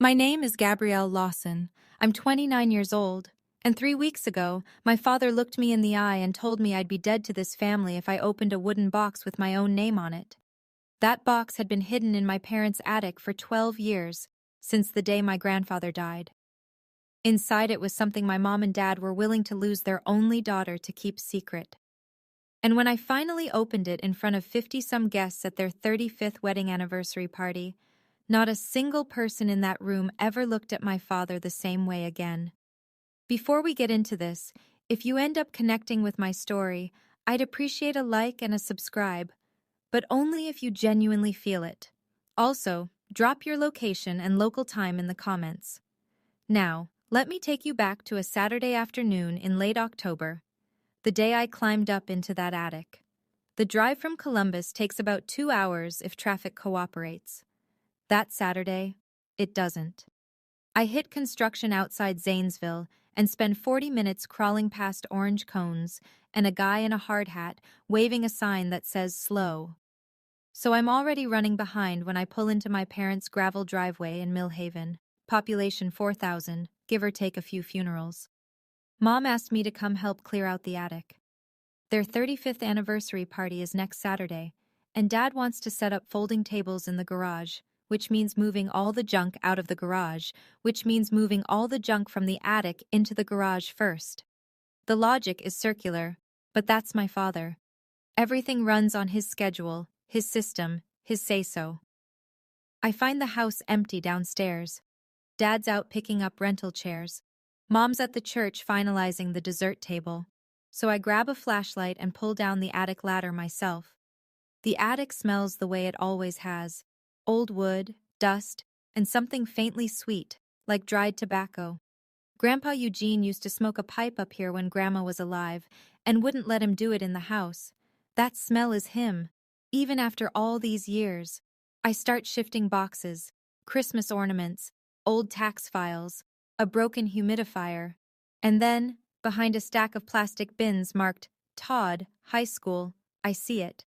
My name is Gabrielle Lawson. I'm 29 years old, and 3 weeks ago, my father looked me in the eye and told me I'd be dead to this family if I opened a wooden box with my own name on it. That box had been hidden in my parents' attic for 12 years, since the day my grandfather died. Inside it was something my mom and dad were willing to lose their only daughter to keep secret. And when I finally opened it in front of 50-some guests at their 35th wedding anniversary party, not a single person in that room ever looked at my father the same way again. Before we get into this, if you end up connecting with my story, I'd appreciate a like and a subscribe, but only if you genuinely feel it. Also, drop your location and local time in the comments. Now, let me take you back to a Saturday afternoon in late October, the day I climbed up into that attic. The drive from Columbus takes about 2 hours if traffic cooperates. That Saturday, it doesn't. I hit construction outside Zanesville and spend 40 minutes crawling past orange cones and a guy in a hard hat waving a sign that says slow. So I'm already running behind when I pull into my parents' gravel driveway in Millhaven, population 4,000, give or take a few funerals. Mom asked me to come help clear out the attic. Their 35th anniversary party is next Saturday, and Dad wants to set up folding tables in the garage, which means moving all the junk out of the garage, which means moving all the junk from the attic into the garage first. The logic is circular, but that's my father. Everything runs on his schedule, his system, his say-so. I find the house empty downstairs. Dad's out picking up rental chairs. Mom's at the church finalizing the dessert table. So I grab a flashlight and pull down the attic ladder myself. The attic smells the way it always has. Old wood, dust, and something faintly sweet, like dried tobacco. Grandpa Eugene used to smoke a pipe up here when Grandma was alive, and wouldn't let him do it in the house. That smell is him, even after all these years. I start shifting boxes, Christmas ornaments, old tax files, a broken humidifier, and then, behind a stack of plastic bins marked Todd, High School, I see it.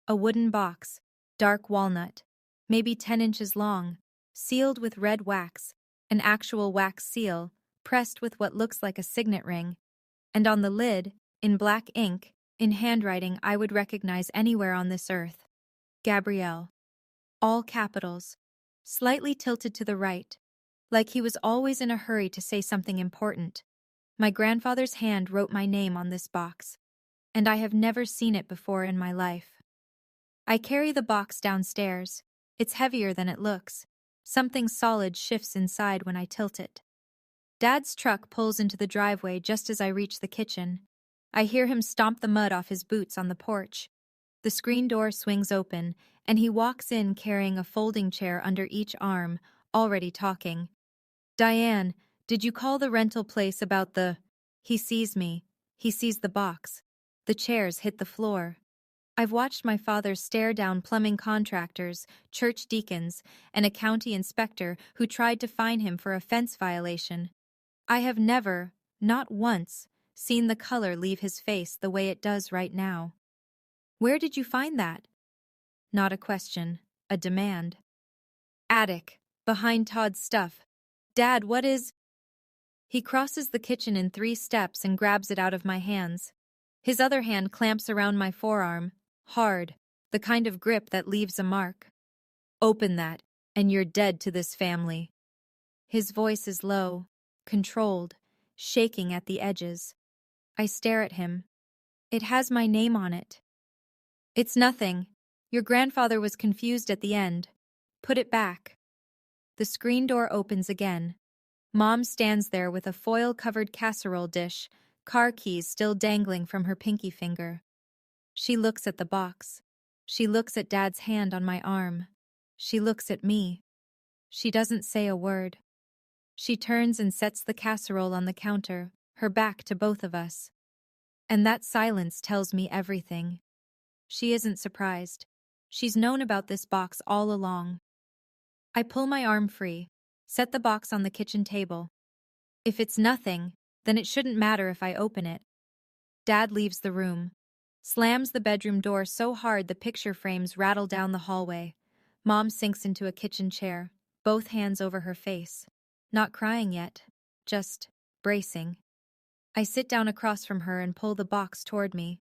A wooden box, dark walnut, maybe 10 inches long, sealed with red wax, an actual wax seal, pressed with what looks like a signet ring, and on the lid, in black ink, in handwriting I would recognize anywhere on this earth. Gabrielle. All capitals, slightly tilted to the right, like he was always in a hurry to say something important. My grandfather's hand wrote my name on this box, and I have never seen it before in my life. I carry the box downstairs. It's heavier than it looks. Something solid shifts inside when I tilt it. Dad's truck pulls into the driveway just as I reach the kitchen. I hear him stomp the mud off his boots on the porch. The screen door swings open, and he walks in carrying a folding chair under each arm, already talking. "Diane, did you call the rental place about the—" He sees me. He sees the box. The chairs hit the floor. I've watched my father stare down plumbing contractors, church deacons, and a county inspector who tried to fine him for a fence violation. I have never, not once, seen the color leave his face the way it does right now. "Where did you find that?" Not a question, a demand. "Attic, behind Todd's stuff. Dad, what is—" He crosses the kitchen in 3 steps and grabs it out of my hands. His other hand clamps around my forearm, hard, the kind of grip that leaves a mark. "Open that, and you're dead to this family." His voice is low, controlled, shaking at the edges. I stare at him. "It has my name on it." "It's nothing. Your grandfather was confused at the end. Put it back." The screen door opens again. Mom stands there with a foil-covered casserole dish, car keys still dangling from her pinky finger. She looks at the box. She looks at Dad's hand on my arm. She looks at me. She doesn't say a word. She turns and sets the casserole on the counter, her back to both of us. And that silence tells me everything. She isn't surprised. She's known about this box all along. I pull my arm free, set the box on the kitchen table. If it's nothing, then it shouldn't matter if I open it. Dad leaves the room, slams the bedroom door so hard the picture frames rattle down the hallway. Mom sinks into a kitchen chair. both hands over her face. Not crying yet, just bracing. I sit down across from her and pull the box toward me.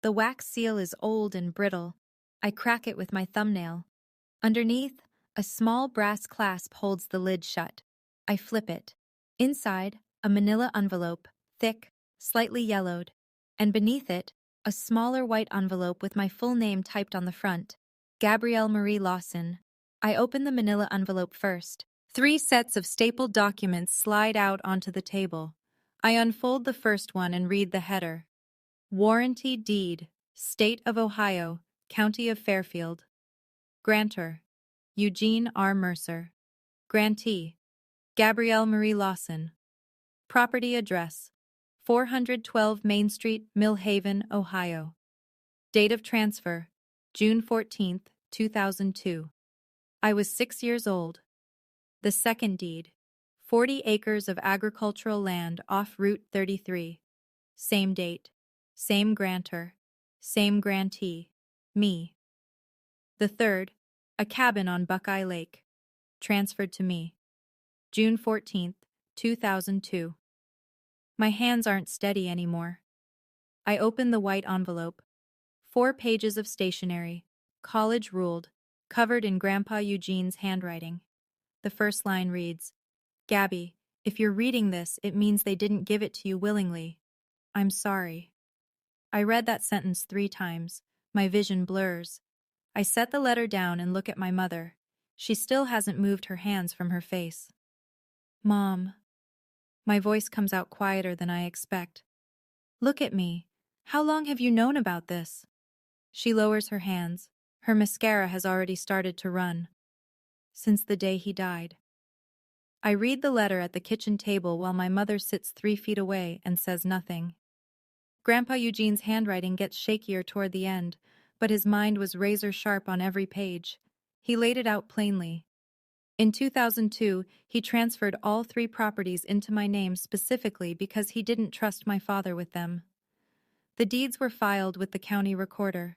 The wax seal is old and brittle. I crack it with my thumbnail. Underneath, a small brass clasp holds the lid shut. I flip it. Inside, a manila envelope, thick, slightly yellowed, and beneath it, a smaller white envelope with my full name typed on the front. Gabrielle Marie Lawson. I open the manila envelope first. 3 sets of stapled documents slide out onto the table. I unfold the first one and read the header. Warranty Deed, State of Ohio, County of Fairfield. Grantor, Eugene R. Mercer. Grantee, Gabrielle Marie Lawson. Property address, 412 Main Street, Mill Haven, Ohio. Date of transfer, June 14, 2002. I was 6 years old. The second deed, 40 acres of agricultural land off Route 33. Same date, same grantor, same grantee, me. The third, a cabin on Buckeye Lake, transferred to me. June 14, 2002. My hands aren't steady anymore. I open the white envelope. 4 pages of stationery, college ruled, covered in Grandpa Eugene's handwriting. The first line reads, Gabby, if you're reading this, it means they didn't give it to you willingly. I'm sorry. I read that sentence 3 times. My vision blurs. I set the letter down and look at my mother. She still hasn't moved her hands from her face. Mom. My voice comes out quieter than I expect. Look at me. How long have you known about this? She lowers her hands. Her mascara has already started to run. Since the day he died. I read the letter at the kitchen table while my mother sits 3 feet away and says nothing. Grandpa Eugene's handwriting gets shakier toward the end, but his mind was razor sharp on every page. He laid it out plainly. In 2002, he transferred all 3 properties into my name specifically because he didn't trust my father with them. The deeds were filed with the county recorder.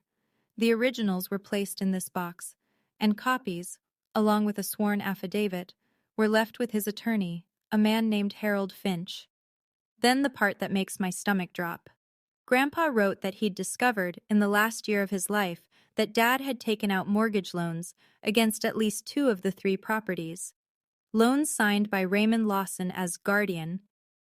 The originals were placed in this box, and copies, along with a sworn affidavit, were left with his attorney, a man named Harold Finch. Then the part that makes my stomach drop. Grandpa wrote that he'd discovered, in the last year of his life, that Dad had taken out mortgage loans against at least 2 of the 3 properties. Loans signed by Raymond Lawson as guardian,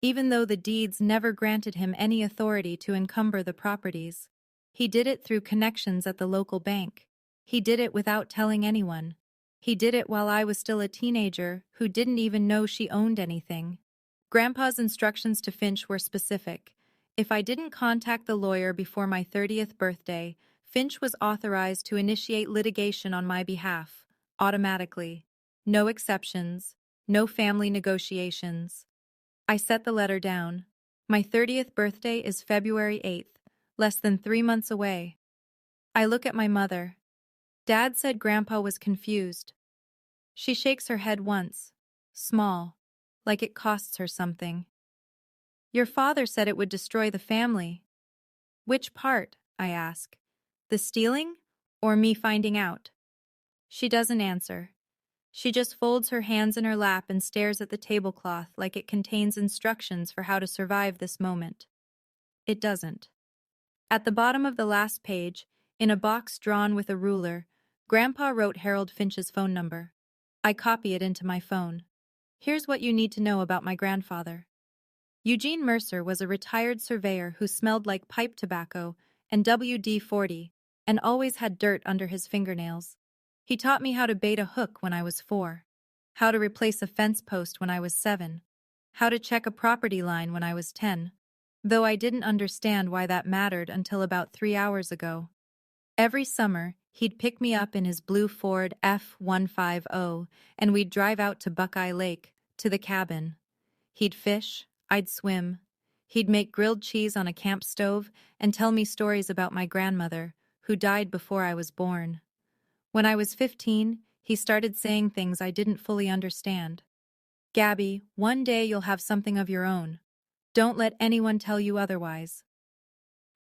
even though the deeds never granted him any authority to encumber the properties. He did it through connections at the local bank. He did it without telling anyone. He did it while I was still a teenager who didn't even know she owned anything. Grandpa's instructions to Finch were specific. If I didn't contact the lawyer before my 30th birthday, Finch was authorized to initiate litigation on my behalf, automatically. No exceptions, no family negotiations. I set the letter down. My 30th birthday is February 8th, less than 3 months away. I look at my mother. Dad said Grandpa was confused. She shakes her head once, small, like it costs her something. Your father said it would destroy the family. Which part? I ask. The stealing, or me finding out? She doesn't answer. She just folds her hands in her lap and stares at the tablecloth like it contains instructions for how to survive this moment. It doesn't. At the bottom of the last page, in a box drawn with a ruler, Grandpa wrote Harold Finch's phone number. I copy it into my phone. Here's what you need to know about my grandfather. Eugene Mercer was a retired surveyor who smelled like pipe tobacco and WD-40 and always had dirt under his fingernails. He taught me how to bait a hook when I was 4, how to replace a fence post when I was 7, how to check a property line when I was 10, though I didn't understand why that mattered until about 3 hours ago. Every summer, he'd pick me up in his blue Ford F-150 and we'd drive out to Buckeye Lake, to the cabin. He'd fish, I'd swim. He'd make grilled cheese on a camp stove and tell me stories about my grandmother, who died before I was born. When I was 15, he started saying things I didn't fully understand. Gabby, one day you'll have something of your own. Don't let anyone tell you otherwise.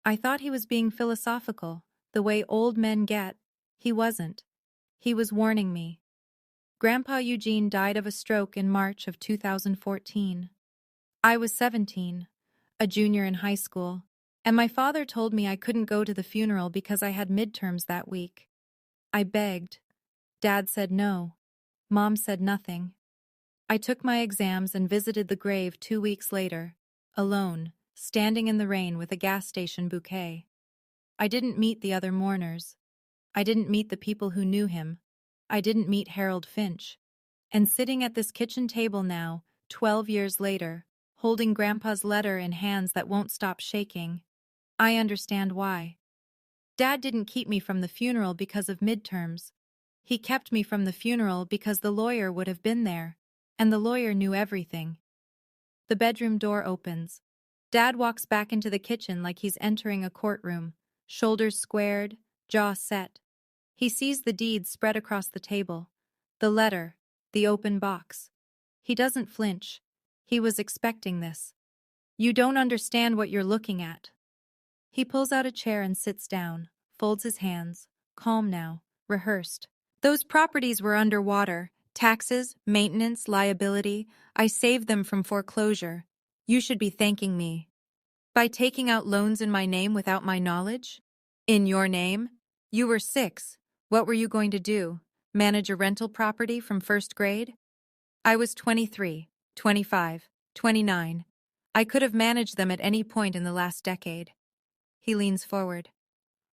I thought he was being philosophical, the way old men get. He wasn't. He was warning me. Grandpa Eugene died of a stroke in March of 2014. I was 17, a junior in high school, and my father told me I couldn't go to the funeral because I had midterms that week. I begged. Dad said no. Mom said nothing. I took my exams and visited the grave 2 weeks later, alone, standing in the rain with a gas station bouquet. I didn't meet the other mourners. I didn't meet the people who knew him. I didn't meet Harold Finch. And sitting at this kitchen table now, 12 years later, holding Grandpa's letter in hands that won't stop shaking, I understand why. Dad didn't keep me from the funeral because of midterms. He kept me from the funeral because the lawyer would have been there, and the lawyer knew everything. The bedroom door opens. Dad walks back into the kitchen like he's entering a courtroom, shoulders squared, jaw set. He sees the deeds spread across the table, the letter, the open box. He doesn't flinch. He was expecting this. You don't understand what you're looking at. He pulls out a chair and sits down, folds his hands, calm now, rehearsed. Those properties were underwater. Taxes, maintenance, liability. I saved them from foreclosure. You should be thanking me. By taking out loans in my name without my knowledge? In your name? You were 6. What were you going to do? Manage a rental property from first grade? I was 23, 25, 29. I could have managed them at any point in the last decade. He leans forward.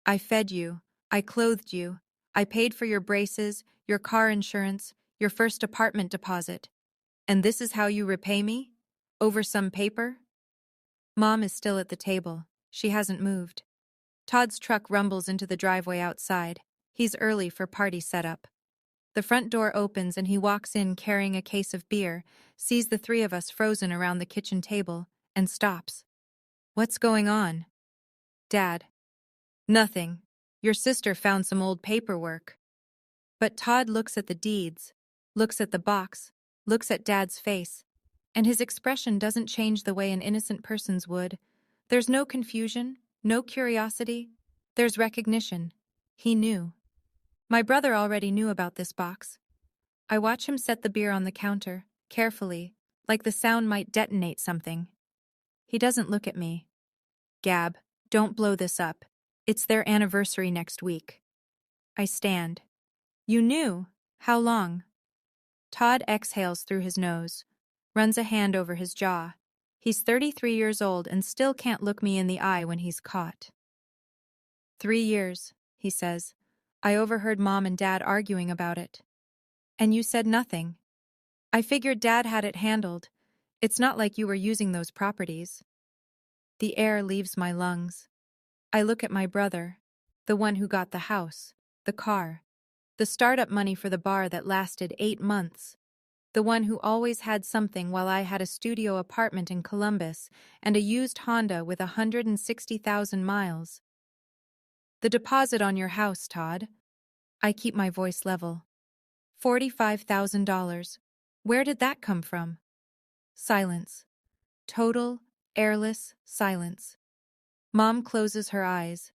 I fed you. I clothed you. I paid for your braces, your car insurance, your first apartment deposit. And this is how you repay me? Over some paper? Mom is still at the table. She hasn't moved. Todd's truck rumbles into the driveway outside. He's early for party setup. The front door opens and he walks in carrying a case of beer, sees the 3 of us frozen around the kitchen table, and stops. What's going on? Dad. Nothing. Your sister found some old paperwork. But Todd looks at the deeds, looks at the box, looks at Dad's face, and his expression doesn't change the way an innocent person's would. There's no confusion, no curiosity. There's recognition. He knew. My brother already knew about this box. I watch him set the beer on the counter, carefully, like the sound might detonate something. He doesn't look at me. Gab, don't blow this up. It's their anniversary next week. I stand. You knew? How long? Todd exhales through his nose, runs a hand over his jaw. He's 33 years old and still can't look me in the eye when he's caught. 3 years, he says. I overheard Mom and Dad arguing about it. And you said nothing. I figured Dad had it handled. It's not like you were using those properties. The air leaves my lungs. I look at my brother, the one who got the house, the car, the startup money for the bar that lasted 8 months, the one who always had something while I had a studio apartment in Columbus and a used Honda with 160,000 miles. The deposit on your house, Todd. I keep my voice level. $45,000. Where did that come from? Silence. Total, airless silence. Mom closes her eyes.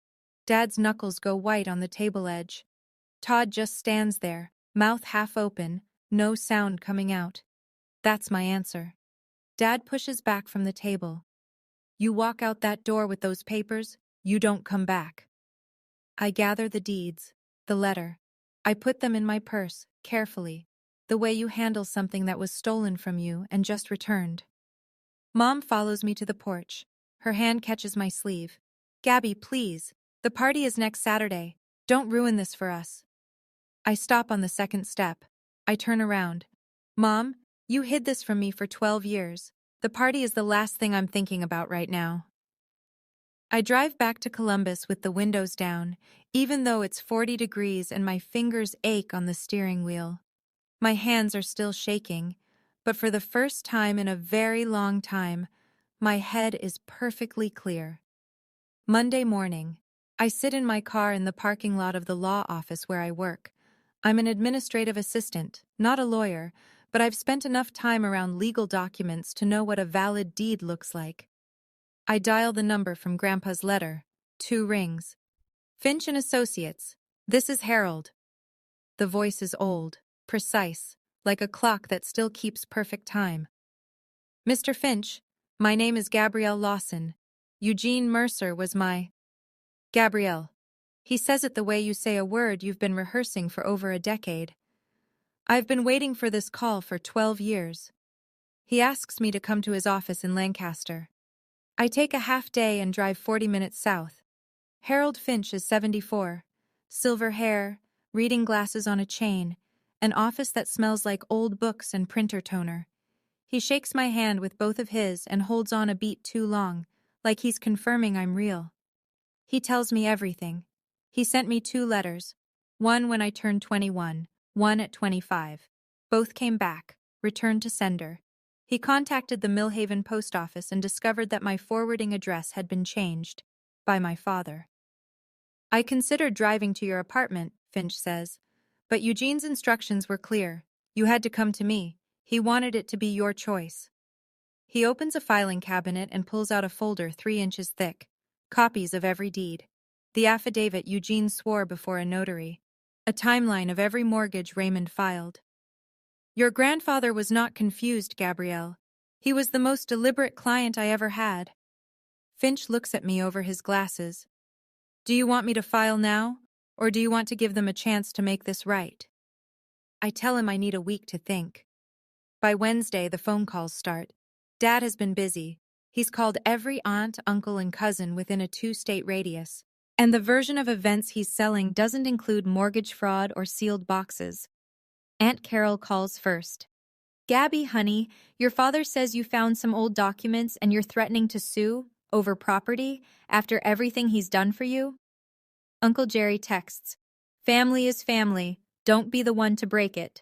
Dad's knuckles go white on the table edge. Todd just stands there, mouth half open, no sound coming out. That's my answer. Dad pushes back from the table. You walk out that door with those papers, you don't come back. I gather the deeds, the letter. I put them in my purse, carefully, the way you handle something that was stolen from you and just returned. Mom follows me to the porch. Her hand catches my sleeve. Gabby, please. The party is next Saturday. Don't ruin this for us. I stop on the second step. I turn around. Mom, you hid this from me for 12 years. The party is the last thing I'm thinking about right now. I drive back to Columbus with the windows down, even though it's 40 degrees and my fingers ache on the steering wheel. My hands are still shaking, but for the first time in a very long time, my head is perfectly clear. Monday morning, I sit in my car in the parking lot of the law office where I work. I'm an administrative assistant, not a lawyer, but I've spent enough time around legal documents to know what a valid deed looks like. I dial the number from Grandpa's letter. 2 rings. Finch and Associates. This is Harold. The voice is old, precise, like a clock that still keeps perfect time. Mr. Finch, my name is Gabrielle Lawson. Eugene Mercer was my... Gabrielle. He says it the way you say a word you've been rehearsing for over a decade. I've been waiting for this call for 12 years. He asks me to come to his office in Lancaster. I take a half day and drive 40 minutes south. Harold Finch is 74. Silver hair, reading glasses on a chain, an office that smells like old books and printer toner. He shakes my hand with both of his and holds on a beat too long, like he's confirming I'm real. He tells me everything. He sent me 2 letters, one when I turned 21, one at 25. Both came back, returned to sender. He contacted the Millhaven post office and discovered that my forwarding address had been changed by my father. I considered driving to your apartment, Finch says, but Eugene's instructions were clear. You had to come to me. He wanted it to be your choice. He opens a filing cabinet and pulls out a folder 3 inches thick. Copies of every deed. The affidavit Eugene swore before a notary. A timeline of every mortgage Raymond filed. Your grandfather was not confused, Gabrielle. He was the most deliberate client I ever had. Finch looks at me over his glasses. Do you want me to file now, or do you want to give them a chance to make this right? I tell him I need a week to think. By Wednesday, the phone calls start. Dad has been busy. He's called every aunt, uncle, and cousin within a 2-state radius. And the version of events he's selling doesn't include mortgage fraud or sealed boxes. Aunt Carol calls first. Gabby, honey, your father says you found some old documents and you're threatening to sue over property after everything he's done for you? Uncle Jerry texts, family is family, don't be the one to break it.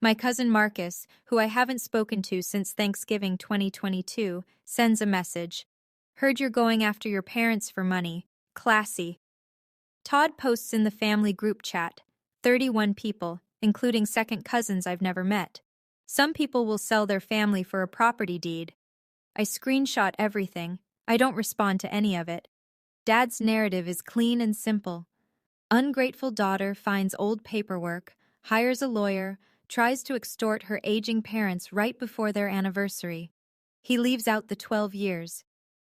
My cousin Marcus, who I haven't spoken to since Thanksgiving 2022, sends a message. Heard you're going after your parents for money. Classy. Todd posts in the family group chat. 31 people, including second cousins I've never met. Some people will sell their family for a property deed. I screenshot everything. I don't respond to any of it. Dad's narrative is clean and simple. Ungrateful daughter finds old paperwork, hires a lawyer, tries to extort her aging parents right before their anniversary. He leaves out the 12 years,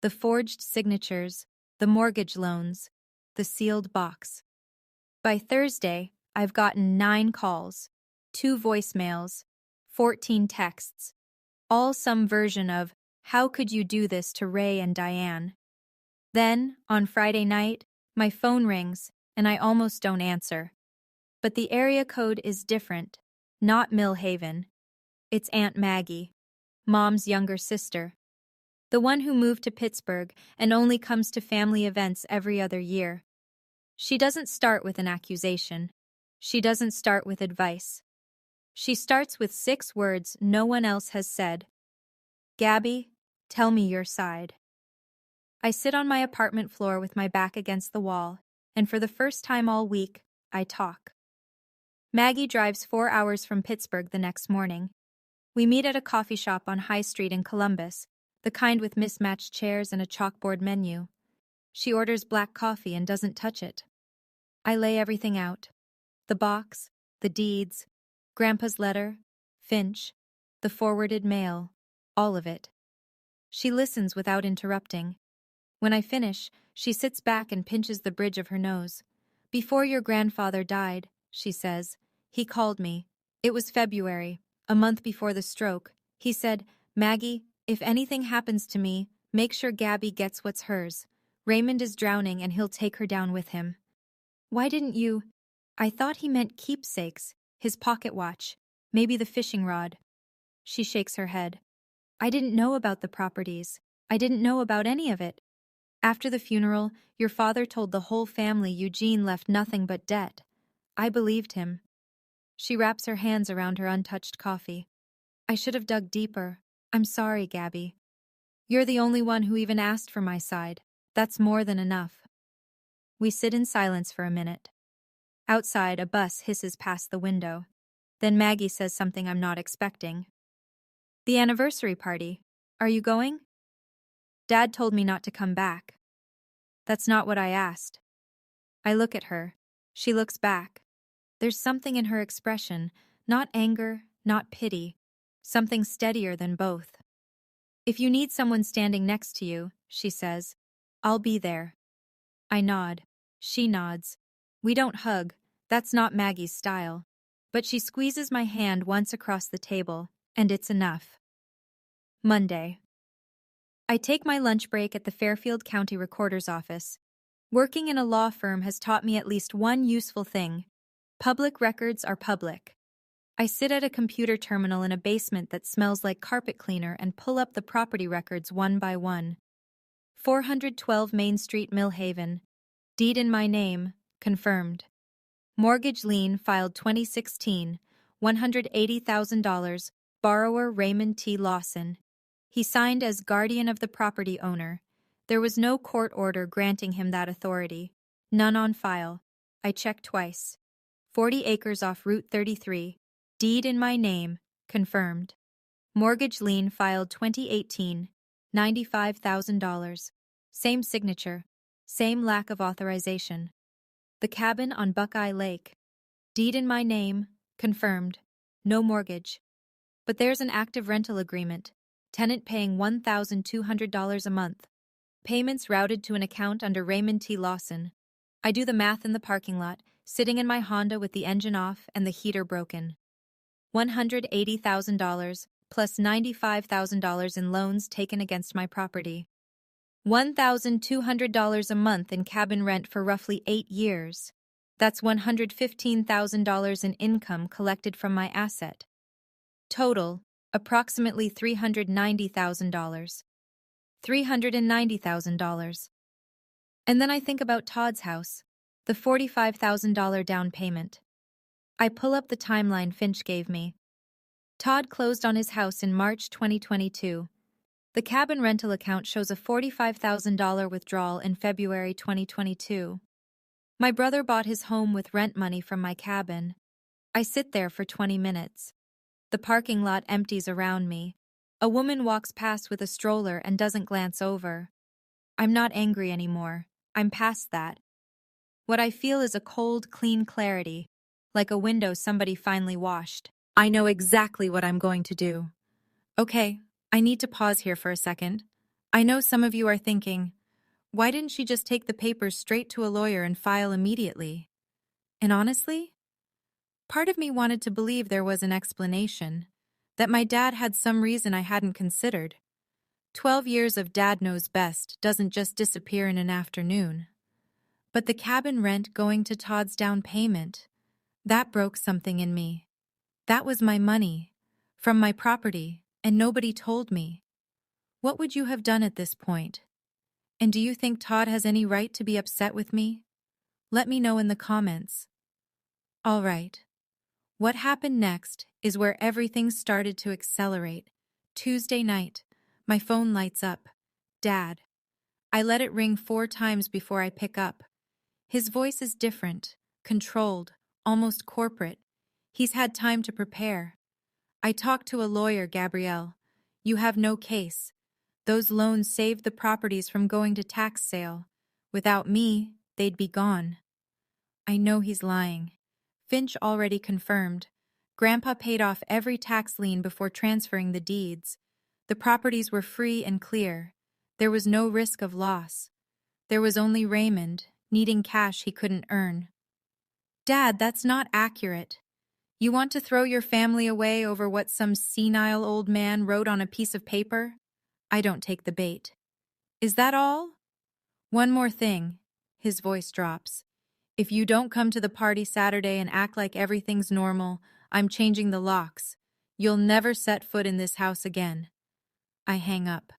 the forged signatures, the mortgage loans, the sealed box. By Thursday, I've gotten 9 calls, 2 voicemails, 14 texts, all some version of, how could you do this to Ray and Diane? Then, on Friday night, my phone rings, and I almost don't answer. But the area code is different, not Millhaven. It's Aunt Maggie, Mom's younger sister. The one who moved to Pittsburgh and only comes to family events every other year. She doesn't start with an accusation. She doesn't start with advice. She starts with 6 words no one else has said. Gabby, tell me your side. I sit on my apartment floor with my back against the wall, and for the first time all week, I talk. Maggie drives 4 hours from Pittsburgh the next morning. We meet at a coffee shop on High Street in Columbus, the kind with mismatched chairs and a chalkboard menu. She orders black coffee and doesn't touch it. I lay everything out. The box, the deeds, Grandpa's letter, Finch, the forwarded mail, all of it. She listens without interrupting. When I finish, she sits back and pinches the bridge of her nose. Before your grandfather died, she says, he called me. It was February, a month before the stroke. He said, Maggie, if anything happens to me, make sure Gabby gets what's hers. Raymond is drowning and he'll take her down with him. Why didn't you? I thought he meant keepsakes, his pocket watch, maybe the fishing rod. She shakes her head. I didn't know about the properties. I didn't know about any of it. After the funeral, your father told the whole family Eugene left nothing but debt. I believed him. She wraps her hands around her untouched coffee. I should have dug deeper. I'm sorry, Gabby. You're the only one who even asked for my side. That's more than enough. We sit in silence for a minute. Outside, a bus hisses past the window. Then Maggie says something I'm not expecting. The anniversary party. Are you going? Dad told me not to come back. That's not what I asked. I look at her. She looks back. There's something in her expression, Not anger, not pity. Something steadier than both. If you need someone standing next to you, she says, I'll be there. I nod. She nods. We don't hug. That's not Maggie's style. But she squeezes my hand once across the table, and it's enough. Monday. I take my lunch break at the Fairfield County Recorder's office. Working in a law firm has taught me at least one useful thing. Public records are public. I sit at a computer terminal in a basement that smells like carpet cleaner and pull up the property records one by one. 412 Main Street, Millhaven. Deed in my name, confirmed. Mortgage lien filed 2016, $180,000, borrower Raymond T. Lawson. He signed as guardian of the property owner. There was no court order granting him that authority. None on file. I checked twice. 40 acres off Route 33. Deed in my name, confirmed. Mortgage lien filed 2018, $95,000. Same signature. Same lack of authorization. The cabin on Buckeye Lake. Deed in my name, confirmed. No mortgage. But there's an active rental agreement. Tenant paying $1,200 a month. Payments routed to an account under Raymond T. Lawson. I do the math in the parking lot, sitting in my Honda with the engine off and the heater broken. $180,000 plus $95,000 in loans taken against my property. $1,200 a month in cabin rent for roughly 8 years. That's $115,000 in income collected from my asset. Total, approximately $390,000. $390,000. And then I think about Todd's house, the $45,000 down payment. I pull up the timeline Finch gave me. Todd closed on his house in March 2022. The cabin rental account shows a $45,000 withdrawal in February 2022. My brother bought his home with rent money from my cabin. I sit there for 20 minutes. The parking lot empties around me. A woman walks past with a stroller and doesn't glance over. I'm not angry anymore. I'm past that. What I feel is a cold, clean clarity, like a window somebody finally washed. I know exactly what I'm going to do. Okay, I need to pause here for a second. I know some of you are thinking, why didn't she just take the papers straight to a lawyer and file immediately? And honestly, part of me wanted to believe there was an explanation, that my dad had some reason I hadn't considered. 12 years of dad knows best doesn't just disappear in an afternoon. But the cabin rent going to Todd's down payment, that broke something in me. That was my money, from my property, and nobody told me. What would you have done at this point? And do you think Todd has any right to be upset with me? Let me know in the comments. All right. What happened next is where everything started to accelerate. Tuesday night, my phone lights up. Dad. I let it ring 4 times before I pick up. His voice is different, controlled, almost corporate. He's had time to prepare. I talked to a lawyer, Gabrielle. You have no case. Those loans saved the properties from going to tax sale. Without me, they'd be gone. I know he's lying. Finch already confirmed. Grandpa paid off every tax lien before transferring the deeds. The properties were free and clear. There was no risk of loss. There was only Raymond, needing cash he couldn't earn. Dad, that's not accurate. You want to throw your family away over what some senile old man wrote on a piece of paper? I don't take the bait. Is that all? One more thing. His voice drops. If you don't come to the party Saturday and act like everything's normal, I'm changing the locks. You'll never set foot in this house again. I hang up.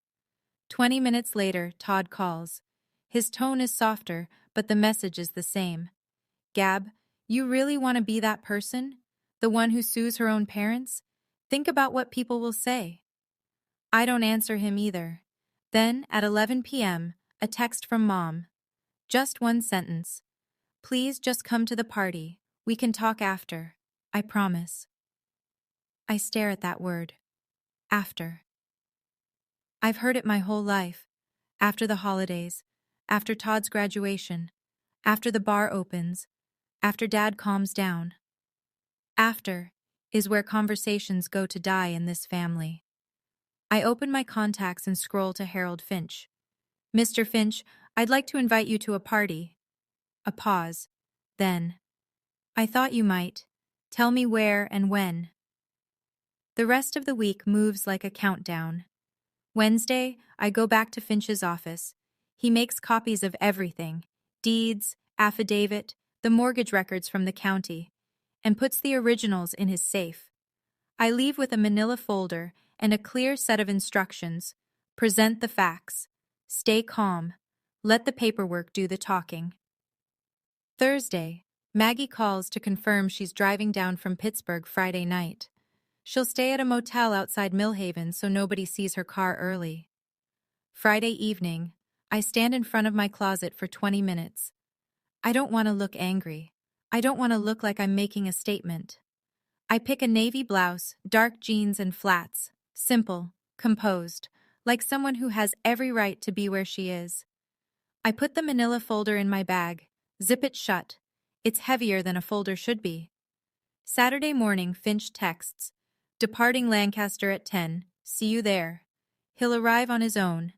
20 minutes later, Todd calls. His tone is softer, but the message is the same. Gab, you really want to be that person? The one who sues her own parents? Think about what people will say. I don't answer him either. Then, at 11 p.m., a text from Mom. Just one sentence. Please just come to the party. We can talk after. I promise. I stare at that word. After. I've heard it my whole life. After the holidays. After Todd's graduation. After the bar opens. After Dad calms down. After, is where conversations go to die in this family. I open my contacts and scroll to Harold Finch. Mr. Finch, I'd like to invite you to a party. A pause. Then, I thought you might. Tell me where and when. The rest of the week moves like a countdown. Wednesday, I go back to Finch's office. He makes copies of everything: deeds, affidavit, the mortgage records from the county, and puts the originals in his safe. I leave with a manila folder and a clear set of instructions. Present the facts. Stay calm. Let the paperwork do the talking. Thursday, Maggie calls to confirm she's driving down from Pittsburgh Friday night. She'll stay at a motel outside Millhaven so nobody sees her car early. Friday evening, I stand in front of my closet for 20 minutes. I don't want to look angry. I don't want to look like I'm making a statement. I pick a navy blouse, dark jeans, and flats. Simple, composed, like someone who has every right to be where she is. I put the manila folder in my bag, zip it shut. It's heavier than a folder should be. Saturday morning, Finch texts, "Departing Lancaster at 10, see you there." He'll arrive on his own.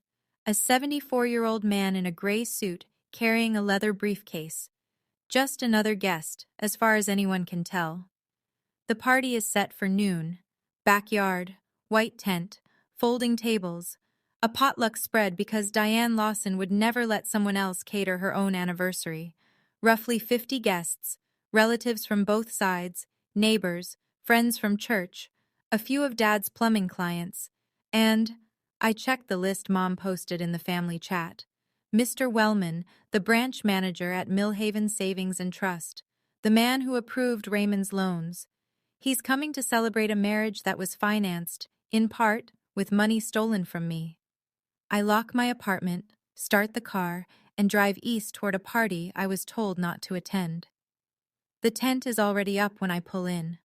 A 74-year-old man in a gray suit carrying a leather briefcase. Just another guest, as far as anyone can tell. The party is set for noon. Backyard, white tent, folding tables, a potluck spread because Diane Lawson would never let someone else cater her own anniversary. Roughly 50 guests, relatives from both sides, neighbors, friends from church, a few of Dad's plumbing clients, and, I checked the list Mom posted in the family chat, Mr. Wellman, the branch manager at Millhaven Savings and Trust, the man who approved Raymond's loans. He's coming to celebrate a marriage that was financed, in part, with money stolen from me. I lock my apartment, start the car, and drive east toward a party I was told not to attend. The tent is already up when I pull in.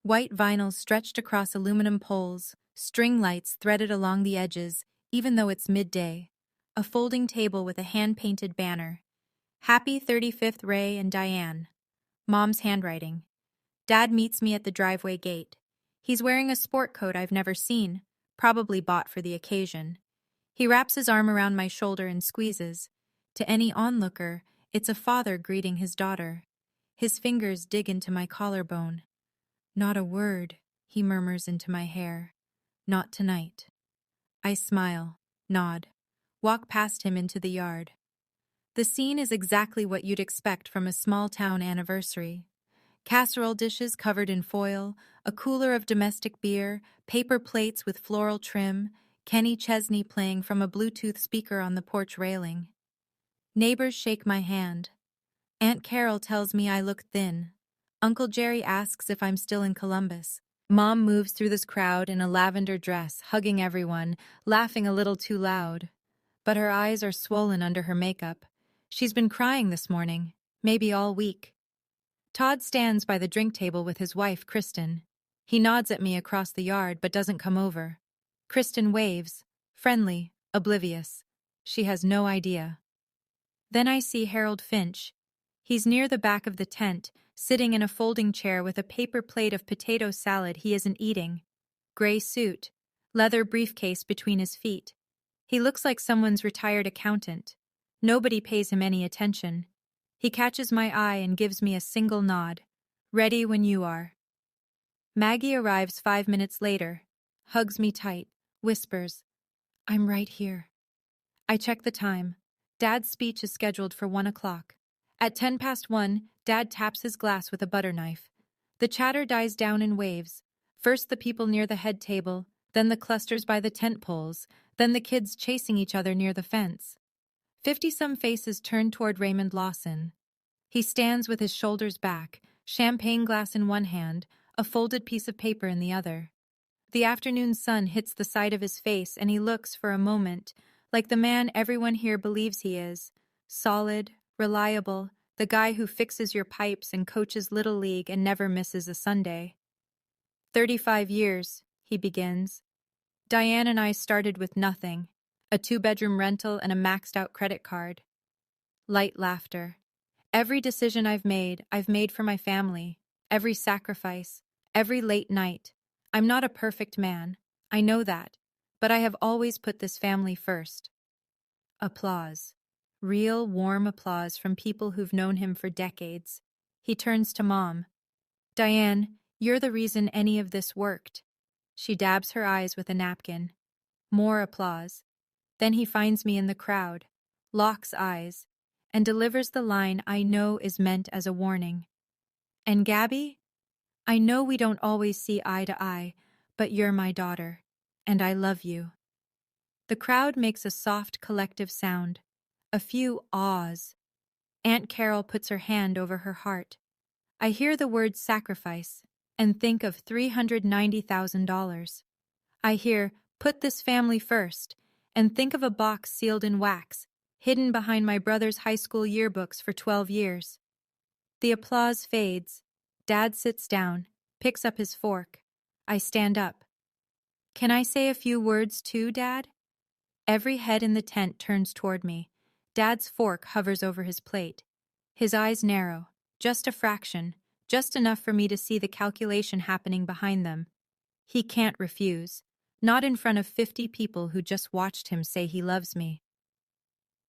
White vinyl stretched across aluminum poles, string lights threaded along the edges, even though it's midday. A folding table with a hand-painted banner. Happy 35th Ray and Diane. Mom's handwriting. Dad meets me at the driveway gate. He's wearing a sport coat I've never seen, probably bought for the occasion. He wraps his arm around my shoulder and squeezes. To any onlooker, it's a father greeting his daughter. His fingers dig into my collarbone. "Not a word," he murmurs into my hair. "Not tonight." I smile, nod, walk past him into the yard. The scene is exactly what you'd expect from a small-town anniversary. Casserole dishes covered in foil, a cooler of domestic beer, paper plates with floral trim, Kenny Chesney playing from a Bluetooth speaker on the porch railing. Neighbors shake my hand. Aunt Carol tells me I look thin. Uncle Jerry asks if I'm still in Columbus. Mom moves through this crowd in a lavender dress, hugging everyone, laughing a little too loud. But her eyes are swollen under her makeup. She's been crying this morning, maybe all week. Todd stands by the drink table with his wife, Kristen. He nods at me across the yard but doesn't come over. Kristen waves, friendly, oblivious. She has no idea. Then I see Harold Finch. He's near the back of the tent, sitting in a folding chair with a paper plate of potato salad he isn't eating. Gray suit, leather briefcase between his feet. He looks like someone's retired accountant. Nobody pays him any attention. He catches my eye and gives me a single nod. "Ready when you are." Maggie arrives 5 minutes later, hugs me tight, whispers, "I'm right here." I check the time. Dad's speech is scheduled for 1 o'clock. At 1:10, Dad taps his glass with a butter knife. The chatter dies down in waves. First the people near the head table, then the clusters by the tent poles, then the kids chasing each other near the fence. 50-some faces turn toward Raymond Lawson. He stands with his shoulders back, champagne glass in one hand, a folded piece of paper in the other. The afternoon sun hits the side of his face and he looks for a moment like the man everyone here believes he is. Solid, reliable, the guy who fixes your pipes and coaches Little League and never misses a Sunday. 35 years, he begins. Diane and I started with nothing, a 2-bedroom rental and a maxed-out credit card. Light laughter. Every decision I've made for my family. Every sacrifice, every late night. I'm not a perfect man. I know that. But I have always put this family first. Applause. Real, warm applause from people who've known him for decades. He turns to Mom. Diane, you're the reason any of this worked. She dabs her eyes with a napkin. More applause. Then he finds me in the crowd, locks eyes, and delivers the line I know is meant as a warning. And Gabby? I know we don't always see eye to eye, but you're my daughter, and I love you. The crowd makes a soft collective sound, a few ahs. Aunt Carol puts her hand over her heart. I hear the word sacrifice and think of $390,000. I hear, put this family first, and think of a box sealed in wax, hidden behind my brother's high school yearbooks for 12 years. The applause fades. Dad sits down, picks up his fork. I stand up. Can I say a few words too, Dad? Every head in the tent turns toward me. Dad's fork hovers over his plate. His eyes narrow, just a fraction, just enough for me to see the calculation happening behind them. He can't refuse. Not in front of 50 people who just watched him say he loves me.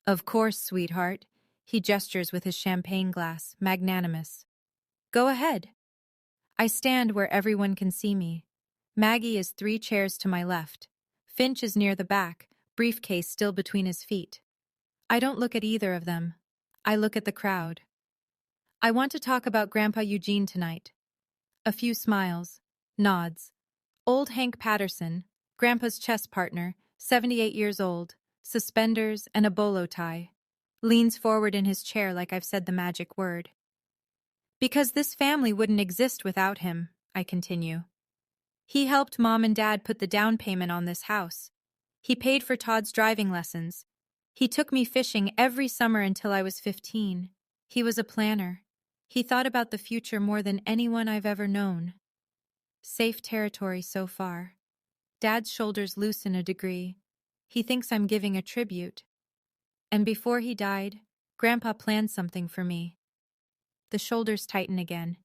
Of course, sweetheart. He gestures with his champagne glass, magnanimous. Go ahead. I stand where everyone can see me. Maggie is 3 chairs to my left. Finch is near the back, briefcase still between his feet. I don't look at either of them. I look at the crowd. I want to talk about Grandpa Eugene tonight. A few smiles, nods. Old Hank Patterson, Grandpa's chess partner, 78 years old, suspenders and a bolo tie, leans forward in his chair like I've said the magic word. Because this family wouldn't exist without him, I continue. He helped Mom and Dad put the down payment on this house. He paid for Todd's driving lessons. He took me fishing every summer until I was 15. He was a planner. He thought about the future more than anyone I've ever known. Safe territory so far. Dad's shoulders loosen a degree. He thinks I'm giving a tribute. And before he died, Grandpa planned something for me. The shoulders tighten again.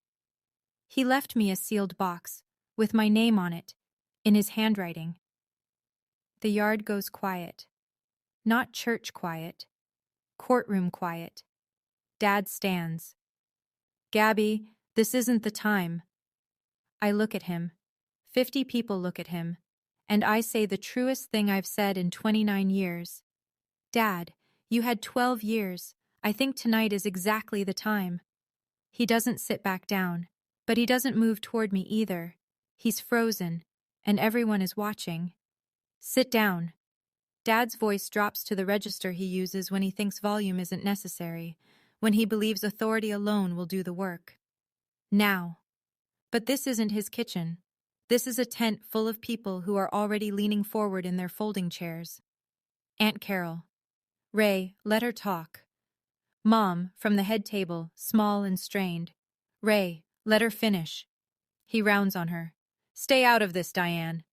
He left me a sealed box, with my name on it, in his handwriting. The yard goes quiet. Not church quiet. Courtroom quiet. Dad stands. Gabby, this isn't the time. I look at him. 50 people look at him. And I say the truest thing I've said in 29 years. Dad, you had 12 years. I think tonight is exactly the time. He doesn't sit back down, but he doesn't move toward me either. He's frozen, and everyone is watching. Sit down. Dad's voice drops to the register he uses when he thinks volume isn't necessary, when he believes authority alone will do the work. Now. But this isn't his kitchen. This is a tent full of people who are already leaning forward in their folding chairs. Aunt Carol. Ray, let her talk. Mom, from the head table, small and strained. Ray, let her finish. He rounds on her. Stay out of this, Diane.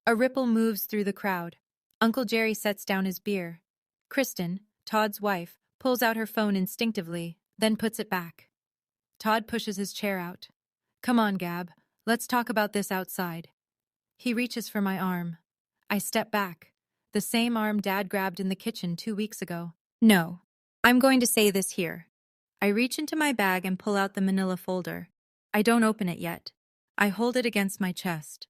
A ripple moves through the crowd. Uncle Jerry sets down his beer. Kristen, Todd's wife, pulls out her phone instinctively, then puts it back. Todd pushes his chair out. Come on, Gab. Let's talk about this outside. He reaches for my arm. I step back. The same arm Dad grabbed in the kitchen 2 weeks ago. No. I'm going to say this here. I reach into my bag and pull out the manila folder. I don't open it yet. I hold it against my chest.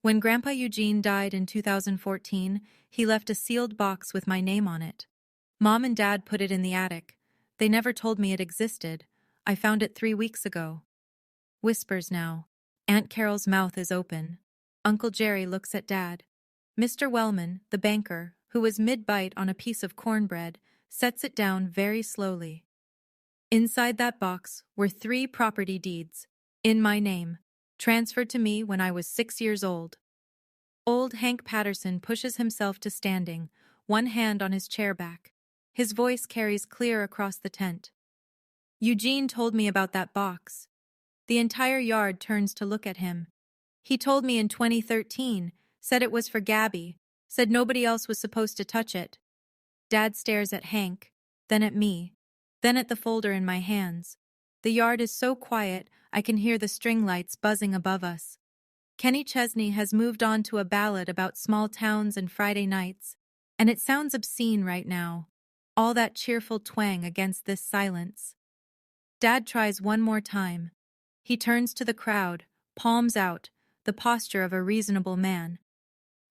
When Grandpa Eugene died in 2014, he left a sealed box with my name on it. Mom and Dad put it in the attic. They never told me it existed. I found it 3 weeks ago. Whispers now. Aunt Carol's mouth is open. Uncle Jerry looks at Dad. Mr. Wellman, the banker, who was mid-bite on a piece of cornbread, sets it down very slowly. Inside that box were 3 property deeds, in my name, transferred to me when I was 6 years old. Old Hank Patterson pushes himself to standing, one hand on his chair back. His voice carries clear across the tent. Eugene told me about that box. The entire yard turns to look at him. He told me in 2013, said it was for Gabby, said nobody else was supposed to touch it. Dad stares at Hank, then at me, then at the folder in my hands. The yard is so quiet, I can hear the string lights buzzing above us. Kenny Chesney has moved on to a ballad about small towns and Friday nights, and it sounds obscene right now. All that cheerful twang against this silence. Dad tries one more time. He turns to the crowd, palms out, the posture of a reasonable man.